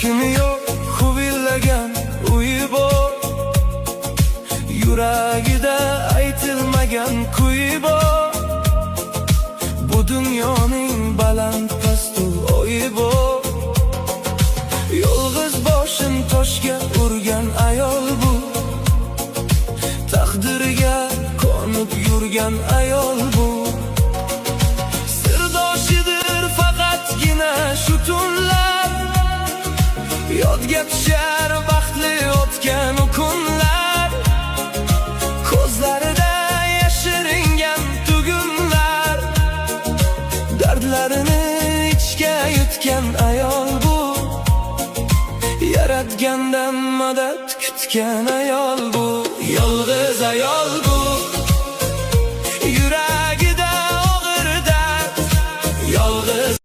kimi yo'q huvillagan uyi bor, yuragida aytilmagan kuyi bor. Bu dunyoning baland pastu o'yi bor. Yolg'iz boshim toshga urgan ayol bu, taqdirga ko'nib yurgan ayol bu. Sirdoshidir faqatgina shu tunlar, yodga tushar baxtli o'tgan u kunlar. Ko'zlarida yashiringan tugunlar, dardlarini ichga yutgan ayol bu. Yaratgandan madad kutgan ayol bu. Yolg'iz ayol